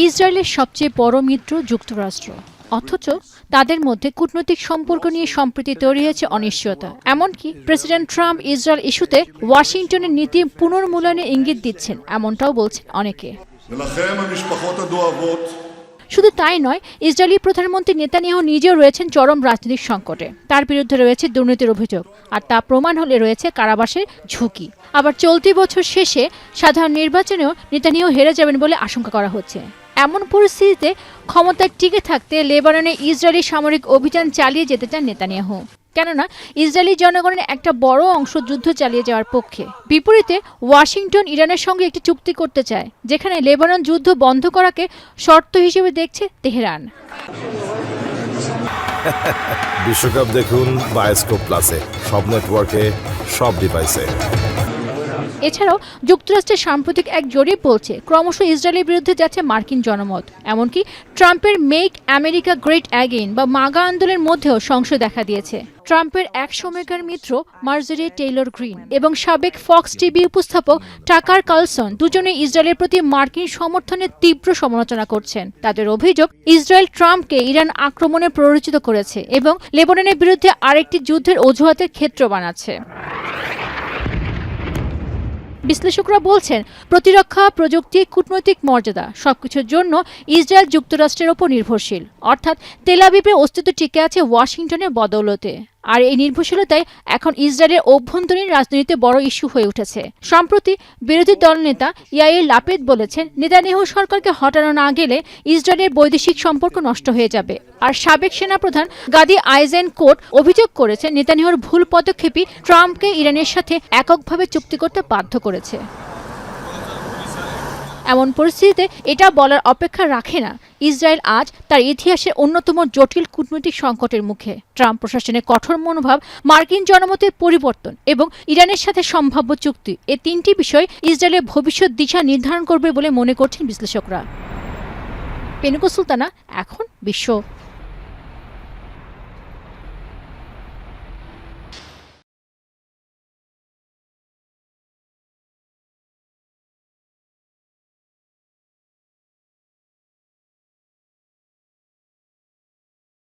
ইসরায়েলের সবচেয়ে বড় মিত্র যুক্তরাষ্ট্র, অথচ তাদের মধ্যে কূটনৈতিক সম্পর্ক নিয়ে সম্প্রতি তৈরি হয়েছে অনিশ্চয়তা। এমনকি প্রেসিডেন্ট ট্রাম্প ইসরায়েল ইস্যুতে ওয়াশিংটনের নীতি পুনর্মূল্যায়নের ইঙ্গিত দিচ্ছেন, এমনটাও বলছেন অনেকে। শুধু তাই নয়, ইসরায়েলি প্রধানমন্ত্রী নেতানিয়াহু নিজেও রয়েছেন চরম রাজনৈতিক সংকটে। তার বিরুদ্ধে রয়েছে দুর্নীতির অভিযোগ, আর তা প্রমাণ হলে রয়েছে কারাবাসের ঝুঁকি। আবার চলতি বছর শেষে সাধারণ নির্বাচনেও নেতানিয়াহু হেরে যাবেন বলে আশঙ্কা করা হচ্ছে। এমন পরিস্থিতিতে ক্ষমতায় টিকে থাকতে লেবাননে ইসরায়েলি সামরিক অভিযান চালিয়ে যেতে চান নেতানিয়াহু। কেননা ইসরায়েলি জনগণের একটা বড় অংশ যুদ্ধ চালিয়ে যাওয়ার পক্ষে। বিপরীতে ওয়াশিংটন ইরানের সঙ্গে একটি চুক্তি করতে চায়, যেখানে লেবানন যুদ্ধ বন্ধ করাকে শর্ত হিসেবে দেখছে তেহরান। বিশ্বকাপ দেখুন বায়োস্কোপ প্লাসে, সব নেটওয়ার্কে, সব ডিভাইসে। এছাড়াও যুক্তরাষ্ট্রের সাম্প্রতিক এক জরিপ বলছে ক্রমশ ইসরায়েলের বিরুদ্ধে যাচ্ছে মার্কিন জনমত। এমনকি ট্রাম্পের মেক আমেরিকা গ্রেট অ্যাগেইন বা মাগা আন্দোলনের মধ্যেও সংশয় দেখা দিয়েছে। ট্রাম্পের এক সময়কার মিত্র মার্জরি টেইলর গ্রিন এবং সাবেক ফক্স টিভি উপস্থাপক টাকার কার্লসন দুজনে ইসরায়েলের প্রতি মার্কিন সমর্থনের তীব্র সমালোচনা করছেন। তাদের অভিযোগ, ইসরায়েল ট্রাম্পকে ইরান আক্রমণে প্ররোচিত করেছে এবং লেবাননের বিরুদ্ধে আরেকটি যুদ্ধের অজুহাতের ক্ষেত্র বানাচ্ছে। বিশ্লেষকরা বলছেন, প্রতিরক্ষা, প্রযুক্তি, কূটনৈতিক মর্যাদা সবকিছুর জন্য ইসরায়েল যুক্তরাষ্ট্রের ওপর নির্ভরশীল। অর্থাৎ তেল আবিবের অস্তিত্ব টিকে আছে ওয়াশিংটনের বদৌলতে। আর এই নির্ভরশীলতাই এখন ইসরায়েলের অভ্যন্তরীণ রাজনীতিতে বড় ইস্যু হয়ে উঠেছে। সম্প্রতি বিরোধী দলনেতা ইয়াইর লাপিদ বলেছেন, নেতানিয়াহু সরকারকে হটানো না গেলে ইসরায়েলের বৈদেশিক সম্পর্ক নষ্ট হয়ে যাবে। আর সাবেক সেনাপ্রধান গাদি আইজেনকোট অভিযোগ করেছেন, নেতানিয়াহুর ভুল পদক্ষেপই ট্রাম্পকে ইরানের সাথে এককভাবে চুক্তি করতে বাধ্য করেছে। এমন পরিস্থিতিতে এটা বলার অপেক্ষা রাখে না, ইসরায়েল আজ তার ইতিহাসে অন্যতম জটিল কূটনৈতিক সংকটের মুখে। ট্রাম্প প্রশাসনের কঠোর মনোভাব, মার্কিন জনমতের পরিবর্তন এবং ইরানের সাথে সম্ভাব্য চুক্তি, এই তিনটি বিষয় ইসরায়েলের ভবিষ্যৎ দিশা নির্ধারণ করবে বলে মনে করছেন বিশ্লেষকরা। পেনুকা সুলতানা, এখন বিশ্ব।